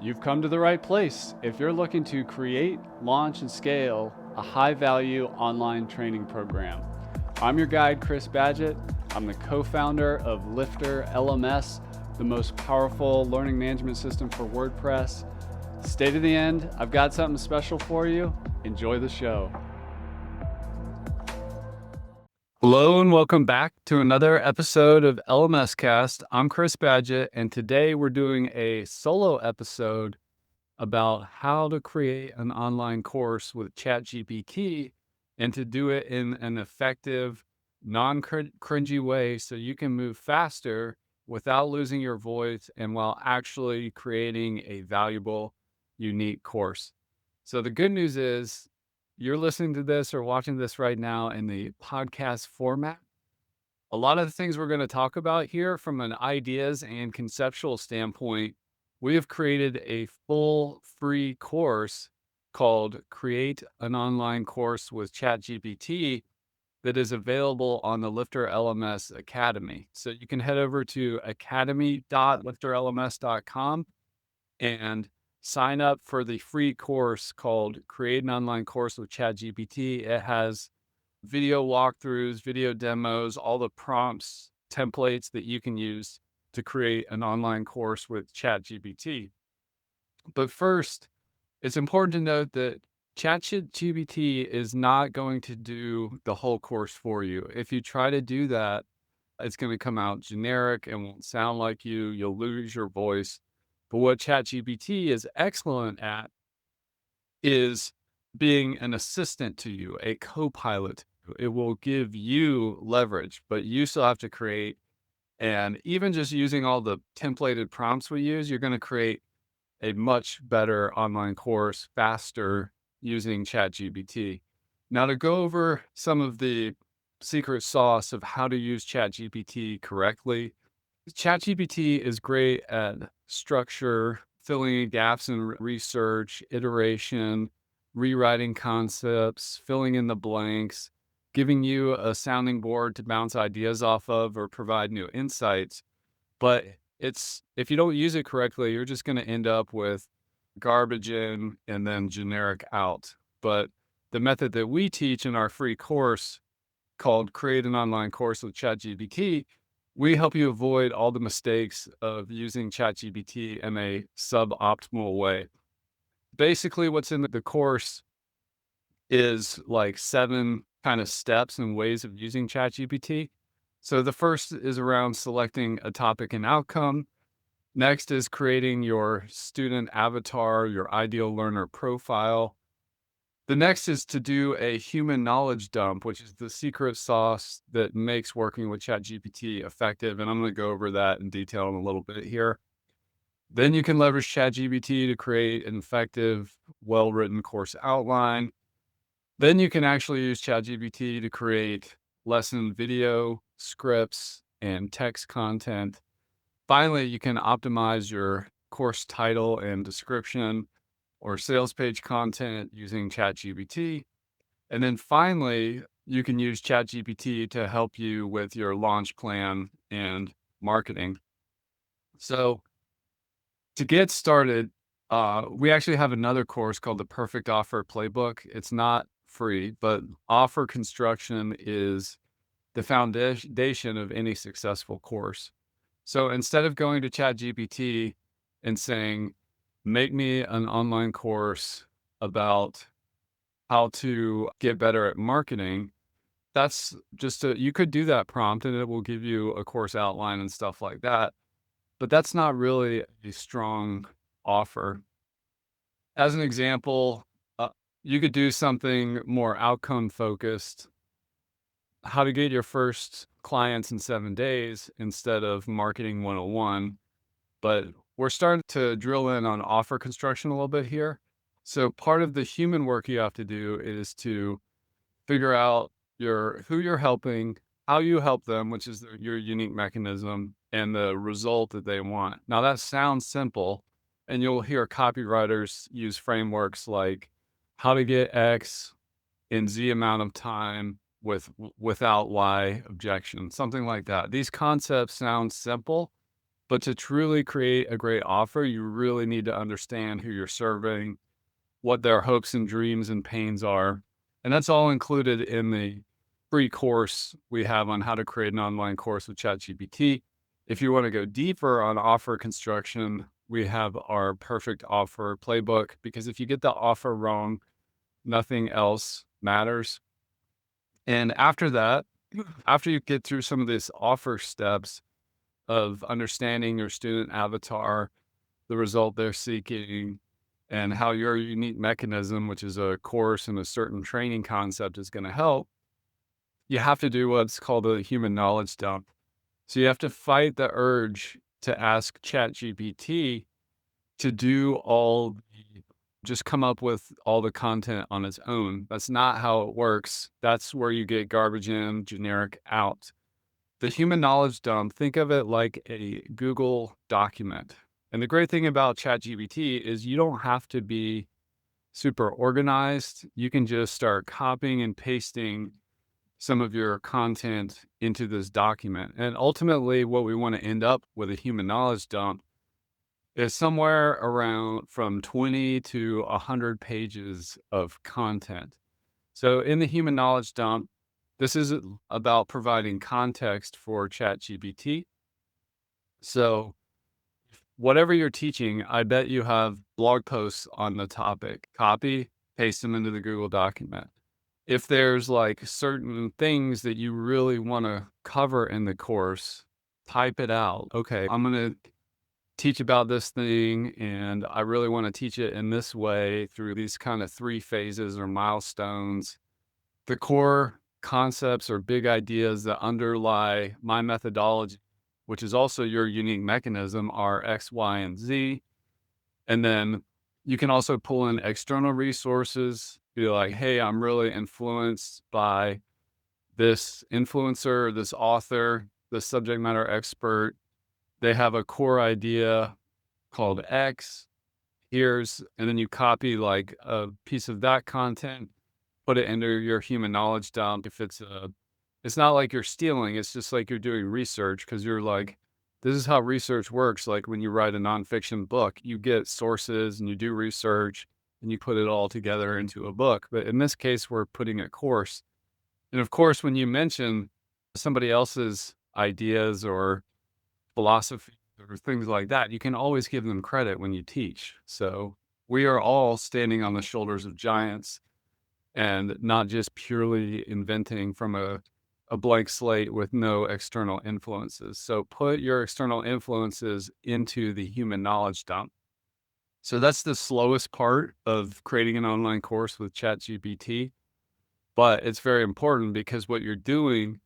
You've come to the right place if you're looking to create, launch, and scale a high-value online training program. I'm your guide, Chris Badgett. I'm the co-founder of LifterLMS, the most powerful learning management system for WordPress. Stay to the end. I've got something special for you. Enjoy the show. Hello and welcome back to another episode of LMS Cast. I'm Chris Badgett, and today we're doing a solo episode about how to create an online course with ChatGPT and to do it in an effective, non-cringy way so you can move faster without losing your voice and while actually creating a valuable, unique course. So the good news is you're listening to this or watching this right now in the podcast format. A lot of the things we're going to talk about here from an ideas and conceptual standpoint, we have created a full free course called Create an Online Course with ChatGPT that is available on the Lifter LMS Academy. So you can head over to academy.lifterlms.com and sign up for the free course called Create an Online Course with ChatGPT. It has video walkthroughs, video demos, all the prompts, templates that you can use to create an online course with ChatGPT. But first, it's important to note that ChatGPT is not going to do the whole course for you. If you try to do that, it's going to come out generic and won't sound like you. You'll lose your voice. But what ChatGPT is excellent at is being an assistant to you, a co-pilot. It will give you leverage, but you still have to create. And even just using all the templated prompts we use, you're going to create a much better online course faster using ChatGPT. Now, to go over some of the secret sauce of how to use ChatGPT correctly, ChatGPT is great at structure, filling in gaps in research, iteration, rewriting concepts, filling in the blanks, giving you a sounding board to bounce ideas off of or provide new insights. But if you don't use it correctly, you're just going to end up with garbage in and then generic out. But the method that we teach in our free course called Create an Online Course with ChatGPT, we help you avoid all the mistakes of using ChatGPT in a suboptimal way. Basically, what's in the course is like 7 kind of steps and ways of using ChatGPT. So the first is around selecting a topic and outcome. Next is creating your student avatar, your ideal learner profile. The next is to do a human knowledge dump, which is the secret sauce that makes working with ChatGPT effective. And I'm going to go over that in detail in a little bit here. Then you can leverage ChatGPT to create an effective, well-written course outline. Then you can actually use ChatGPT to create lesson video, scripts, and text content. Finally, you can optimize your course title and description or sales page content using ChatGPT. And then finally, you can use ChatGPT to help you with your launch plan and marketing. So to get started, we actually have another course called the Perfect Offer Playbook. It's not free, but offer construction is the foundation of any successful course. So instead of going to ChatGPT and saying, make me an online course about how to get better at marketing, that's just you could do that prompt and it will give you a course outline and stuff like that. But that's not really a strong offer. As an example, you could do something more outcome focused, how to get your first clients in 7 days instead of marketing 101. But we're starting to drill in on offer construction a little bit here. So part of the human work you have to do is to figure out who you're helping, how you help them, which is your unique mechanism, and the result that they want. Now that sounds simple, and you'll hear copywriters use frameworks like how to get X in Z amount of time without Y objection, something like that. These concepts sound simple, But to truly create a great offer, you really need to understand who you're serving, what their hopes and dreams and pains are. And that's all included in the free course we have on how to create an online course with ChatGPT. If you want to go deeper on offer construction, we have our perfect offer playbook, because if you get the offer wrong, nothing else matters. And after that, after you get through some of these offer steps of understanding your student avatar, the result they're seeking, and how your unique mechanism, which is a course and a certain training concept, is going to help, you have to do what's called a human knowledge dump. So you have to fight the urge to ask ChatGPT to do just come up with all the content on its own. That's not how it works. That's where you get garbage in, generic out. The human knowledge dump, think of it like a Google document. And the great thing about ChatGPT is you don't have to be super organized. You can just start copying and pasting some of your content into this document. And ultimately, what we want to end up with a human knowledge dump is somewhere around from 20 to 100 pages of content. So in the human knowledge dump, this is about providing context for ChatGPT. So whatever you're teaching, I bet you have blog posts on the topic. Copy, paste them into the Google document. If there's like certain things that you really want to cover in the course, type it out. Okay, I'm going to teach about this thing, and I really want to teach it in this way through these kind of 3 phases or milestones. The core concepts or big ideas that underlie my methodology, which is also your unique mechanism, are X, Y, and Z. And then you can also pull in external resources, be like, hey, I'm really influenced by this influencer, this author, this subject matter expert. They have a core idea called X. And then you copy like a piece of that content, put it into your human knowledge dump. It's not like you're stealing, it's just like you're doing research, because you're like, this is how research works. Like when you write a nonfiction book, you get sources and you do research and you put it all together into a book. But in this case, we're putting a course. And of course, when you mention somebody else's ideas or philosophy or things like that, you can always give them credit when you teach. So we are all standing on the shoulders of giants and not just purely inventing from a blank slate with no external influences. So put your external influences into the human knowledge dump. So that's the slowest part of creating an online course with ChatGPT, but it's very important, because what you're doing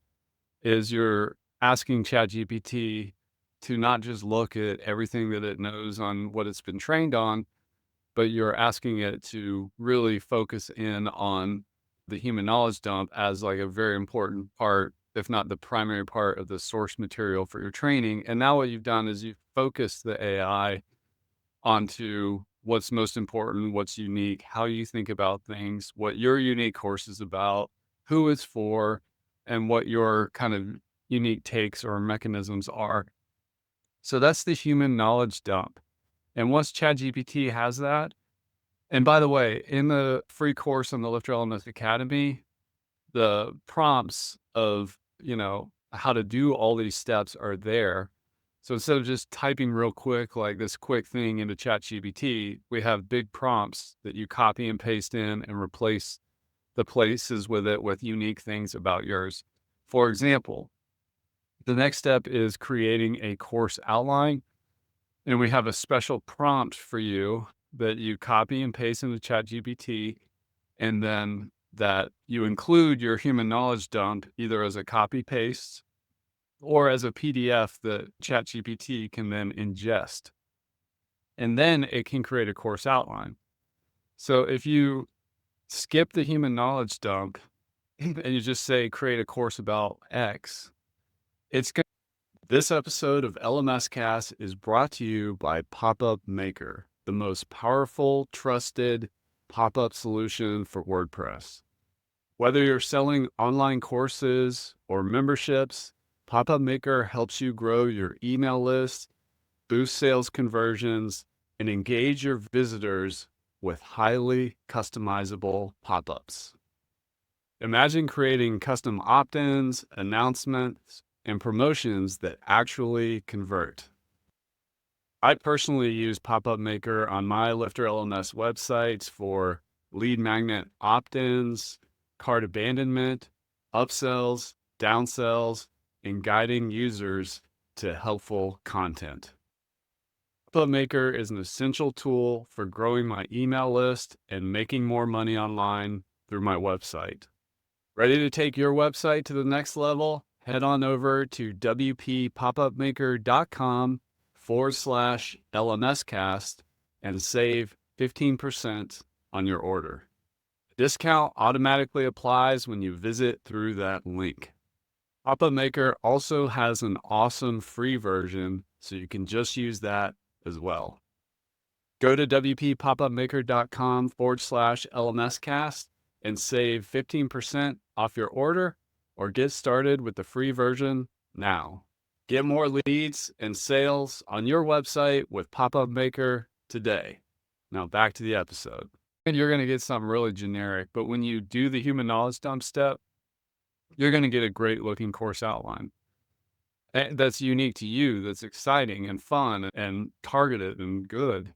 is you're asking ChatGPT to not just look at everything that it knows on what it's been trained on, but you're asking it to really focus in on the human knowledge dump as like a very important part, if not the primary part of the source material for your training. And now what you've done is you've focused the AI onto what's most important, what's unique, how you think about things, what your unique course is about, who it's for, and what your kind of unique takes or mechanisms are. So that's the human knowledge dump. And once ChatGPT has that, and by the way, in the free course on the LifterLMS Academy, the prompts of, how to do all these steps are there. So instead of just typing real quick, like this quick thing into ChatGPT, we have big prompts that you copy and paste in and replace the places with it with unique things about yours. For example, the next step is creating a course outline. And we have a special prompt for you that you copy and paste into ChatGPT, and then that you include your human knowledge dump either as a copy paste or as a PDF that ChatGPT can then ingest. And then it can create a course outline. So if you skip the human knowledge dump and you just say, create a course about X, it's going. This episode of LMS Cast is brought to you by Pop-Up Maker, the most powerful, trusted pop-up solution for WordPress. Whether you're selling online courses or memberships, Pop-Up Maker helps you grow your email list boost sales conversions, and engage your visitors with highly customizable pop-ups. Imagine creating custom opt-ins, announcements, and promotions that actually convert. I personally use Pop-Up Maker on my LifterLMS websites for lead magnet opt-ins, cart abandonment, upsells, downsells, and guiding users to helpful content. Pop-Up Maker is an essential tool for growing my email list and making more money online through my website. Ready to take your website to the next level? Head on over to wppopupmaker.com/LMScast and save 15% on your order. Discount automatically applies when you visit through that link. Pop-Up Maker also has an awesome free version, so you can just use that as well. Go to wppopupmaker.com/LMScast and save 15% off your order, or get started with the free version now. Get more leads and sales on your website with Pop-Up Maker today. Now back to the episode. And you're going to get something really generic, but when you do the human knowledge dump step, you're going to get a great looking course outline that's unique to you, that's exciting and fun and targeted and good.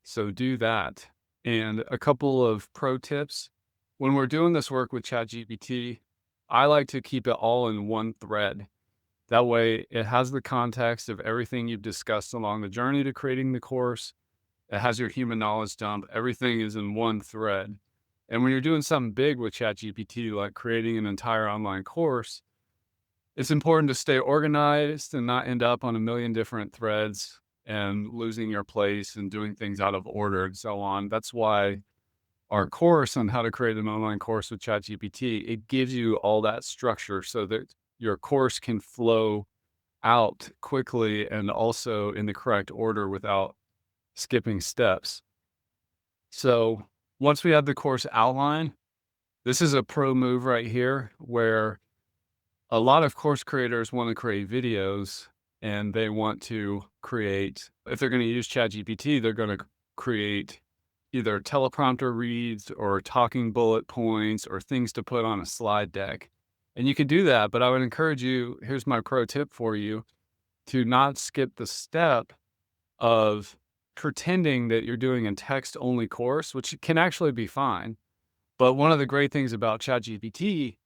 So do that. And a couple of pro tips. When we're doing this work with ChatGPT, I like to keep it all in one thread. That way it has the context of everything you've discussed along the journey to creating the course. It has your human knowledge dump. Everything is in one thread. And when you're doing something big with ChatGPT, like creating an entire online course, it's important to stay organized and not end up on a million different threads and losing your place and doing things out of order and so on. That's why our course on how to create an online course with ChatGPT, it gives you all that structure so that your course can flow out quickly and also in the correct order without skipping steps. So once we have the course outline, this is a pro move right here where a lot of course creators want to create videos and they want to create, if they're going to use ChatGPT, they're going to create either teleprompter reads or talking bullet points or things to put on a slide deck. And you can do that, but I would encourage you, here's my pro tip for you, to not skip the step of pretending that you're doing a text-only course, which can actually be fine. But one of the great things about ChatGPT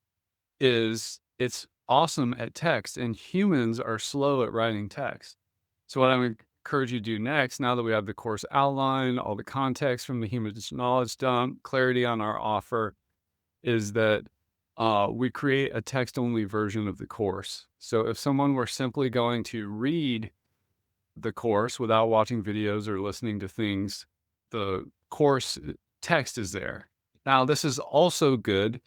is it's awesome at text, and humans are slow at writing text. So what I would encourage you to do next, now that we have the course outline, all the context from the human knowledge dump, clarity on our offer, is that we create a text-only version of the course. So if someone were simply going to read the course without watching videos or listening to things, the course text is there. Now, this is also good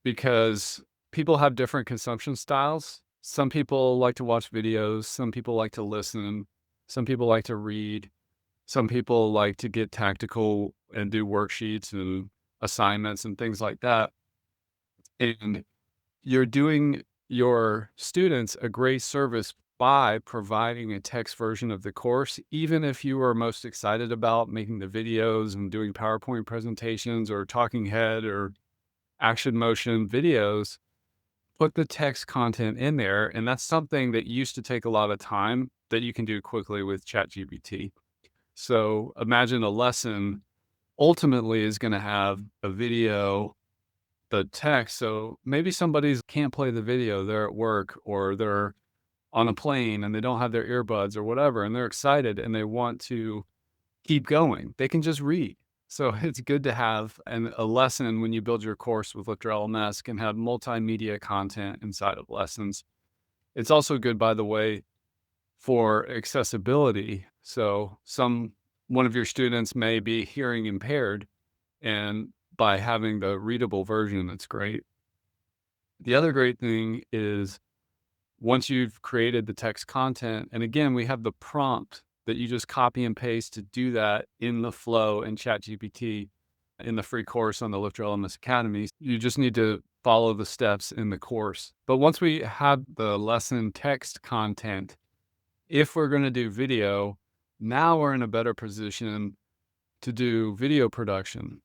because people have different consumption styles. Some people like to watch videos, some people like to listen, some people like to read, some people like to get tactical and do worksheets and assignments and things like that. And you're doing your students a great service by providing a text version of the course, even if you are most excited about making the videos and doing PowerPoint presentations or talking head or action motion videos, put the text content in there. And that's something that used to take a lot of time that you can do quickly with ChatGPT. So imagine a lesson ultimately is going to have a video, the text. So maybe somebody's can't play the video, they're at work or they're on a plane and they don't have their earbuds or whatever, and they're excited and they want to keep going. They can just read. So it's good to have a lesson when you build your course with LifterLMS can have multimedia content inside of lessons. It's also good, by the way, for accessibility. So one of your students may be hearing impaired, and by having the readable version, it's great. The other great thing is once you've created the text content, and again, we have the prompt that you just copy and paste to do that in the flow in ChatGPT in the free course on the LifterLMS Academy. You just need to follow the steps in the course. But once we have the lesson text content, If we're going to do video, now we're in a better position to do video production.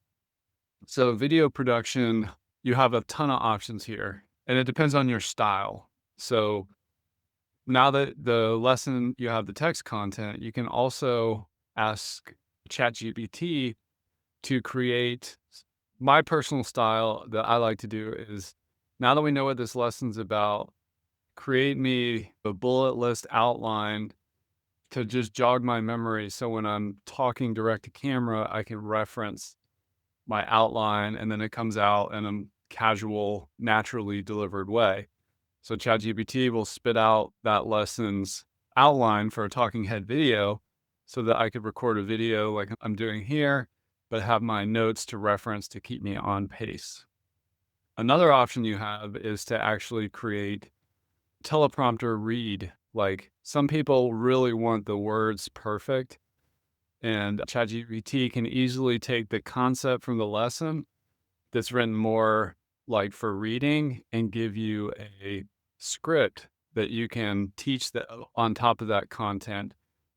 So video production, you have a ton of options here, and it depends on your style. So now that the lesson you have the text content, you can also ask ChatGPT to create my personal style that I like to do is, now that we know what this lesson's about, create me a bullet list outline to just jog my memory. So when I'm talking direct to camera, I can reference my outline and then it comes out in a casual, naturally delivered way. So ChatGPT will spit out that lesson's outline for a talking head video so that I could record a video like I'm doing here, but have my notes to reference to keep me on pace. Another option you have is to actually create teleprompter read. Like some people really want the words perfect, and ChatGPT can easily take the concept from the lesson that's written more like for reading and give you a script that you can teach that on top of that content.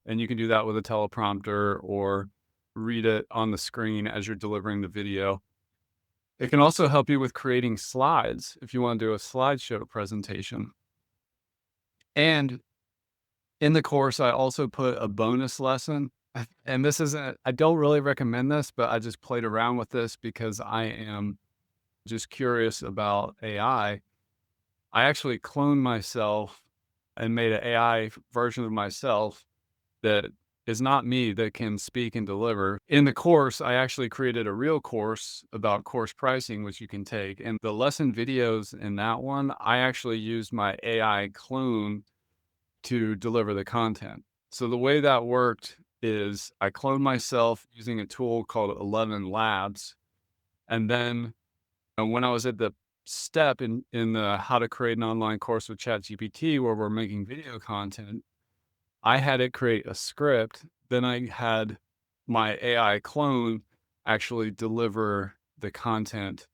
And you can do that with a teleprompter or read it on the screen as you're delivering the video. It can also help you with creating slides if you want to do a slideshow presentation. And in the course, I also put a bonus lesson. And this isn't, I don't really recommend this, but I just played around with this because I am just curious about AI. I actually cloned myself and made an AI version of myself that is not me that can speak and deliver. In the course, I actually created a real course about course pricing, which you can take. And the lesson videos in that one, I actually used my AI clone to deliver the content. So the way that worked is I cloned myself using a tool called 11 Labs. And then when I was at the step in the how to create an online course with ChatGPT where we're making video content, I had it create a script. Then I had my AI clone actually deliver the content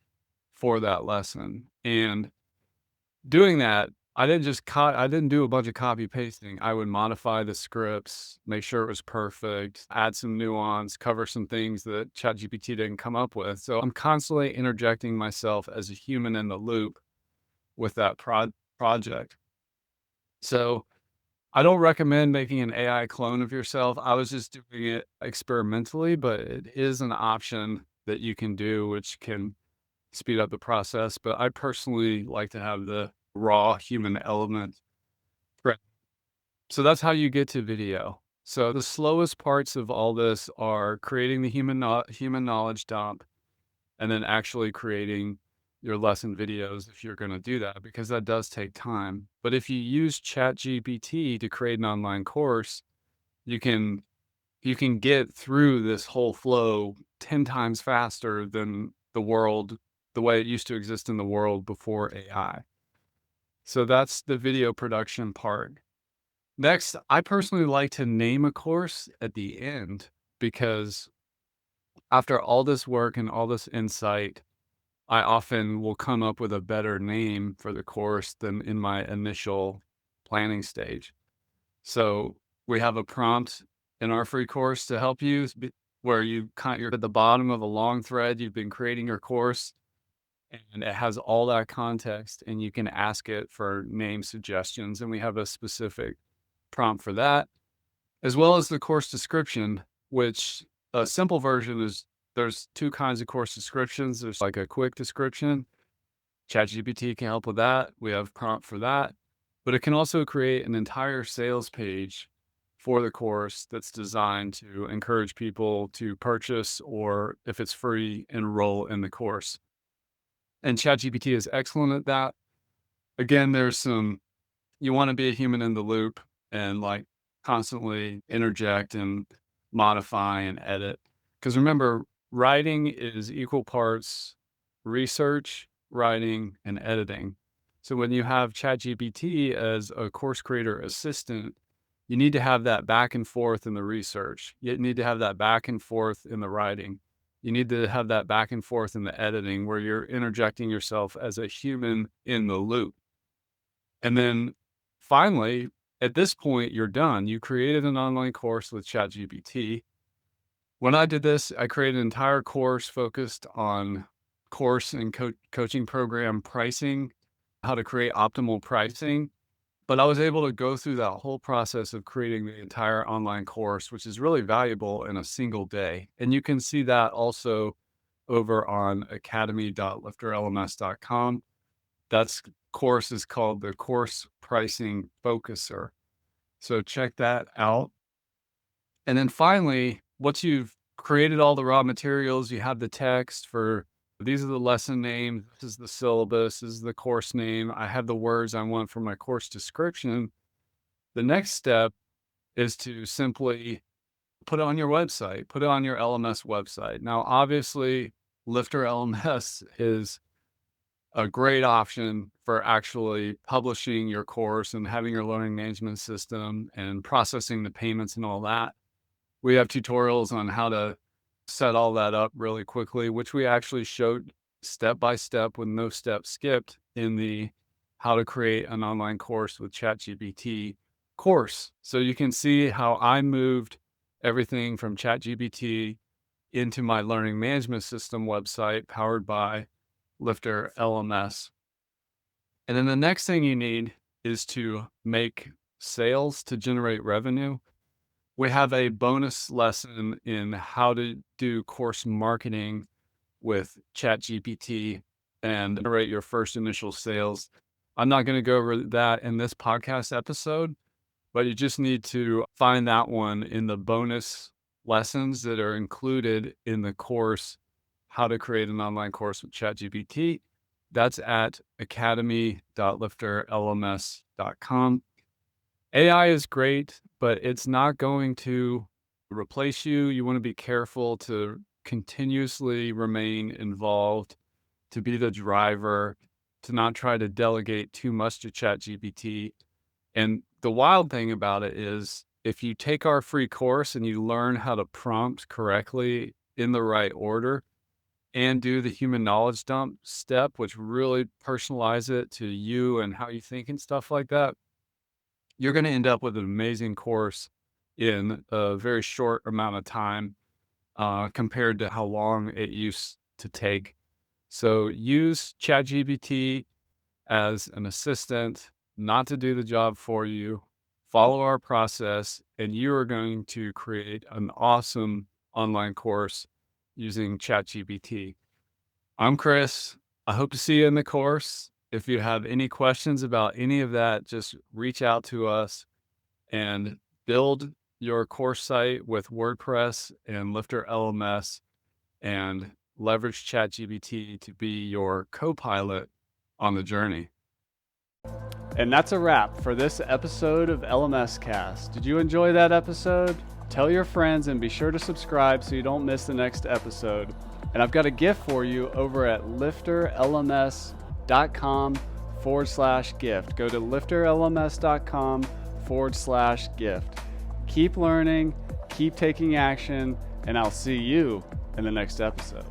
for that lesson. And doing that, I didn't do a bunch of copy pasting. I would modify the scripts, make sure it was perfect, add some nuance, cover some things that ChatGPT didn't come up with. So I'm constantly interjecting myself as a human in the loop with that project. So I don't recommend making an AI clone of yourself. I was just doing it experimentally, but it is an option that you can do, which can speed up the process. But I personally like to have the raw human element. Right. So that's how you get to video. So the slowest parts of all this are creating the human knowledge dump and then actually creating your lesson videos if you're going to do that, because that does take time. But if you use ChatGPT to create an online course, you can get through this whole flow 10 times faster than the way it used to exist in the world before AI. So that's the video production part. Next, I personally like to name a course at the end because after all this work and all this insight, I often will come up with a better name for the course than in my initial planning stage. So we have a prompt in our free course to help you where you're at the bottom of a long thread. You've been creating your course and it has all that context and you can ask it for name suggestions. And we have a specific prompt for that, as well as the course description, which a simple version is there's two kinds of course descriptions. There's like a quick description. ChatGPT can help with that. We have prompt for that, but it can also create an entire sales page for the course that's designed to encourage people to purchase, or if it's free, enroll in the course. And ChatGPT is excellent at that. Again, you want to be a human in the loop and like constantly interject and modify and edit. Because remember, writing is equal parts research, writing, and editing. So when you have ChatGPT as a course creator assistant, you need to have that back and forth in the research. You need to have that back and forth in the writing. You need to have that back and forth in the editing where you're interjecting yourself as a human in the loop. And then finally, At this point, you're done. You created an online course with ChatGPT. When I did this, I created an entire course focused on course and coaching program pricing, how to create optimal pricing. But I was able to go through that whole process of creating the entire online course, which is really valuable in a single day. And you can see that also over on academy.lifterlms.com. That's course is called the Course Pricing Focuser. So check that out. And then finally, once you've created all the raw materials, you have the text for these are the lesson names, this is the syllabus, this is the course name. I have the words I want for my course description. The next step is to simply put it on your website, put it on your LMS website. Now, obviously, Lifter LMS is a great option for actually publishing your course and having your learning management system and processing the payments and all that. We have tutorials on how to set all that up really quickly, which we actually showed step by step with no steps skipped in the how to create an online course with ChatGPT course. So you can see how I moved everything from ChatGPT into my learning management system website powered by Lifter LMS. And then the next thing you need is to make sales to generate revenue. We have a bonus lesson in how to do course marketing with ChatGPT and generate your first initial sales. I'm not going to go over that in this podcast episode, but you just need to find that one in the bonus lessons that are included in the course, How to Create an Online Course with ChatGPT. That's at academy.lifterlms.com. AI is great, but it's not going to replace you. You want to be careful to continuously remain involved, to be the driver, to not try to delegate too much to ChatGPT. And the wild thing about it is if you take our free course and you learn how to prompt correctly in the right order and do the human knowledge dump step, which really personalize it to you and how you think and stuff like that, you're going to end up with an amazing course in a very short amount of time compared to how long it used to take. So use ChatGPT as an assistant, not to do the job for you. Follow our process, and you are going to create an awesome online course using ChatGPT. I'm Chris. I hope to see you in the course. If you have any questions about any of that, just reach out to us and build your course site with WordPress and Lifter LMS and leverage ChatGPT to be your co-pilot on the journey. And that's a wrap for this episode of LMS Cast. Did you enjoy that episode? Tell your friends and be sure to subscribe so you don't miss the next episode. And I've got a gift for you over at LifterLMS.com/gift. Go to LifterLMS.com/gift. Keep learning, keep taking action, and I'll see you in the next episode.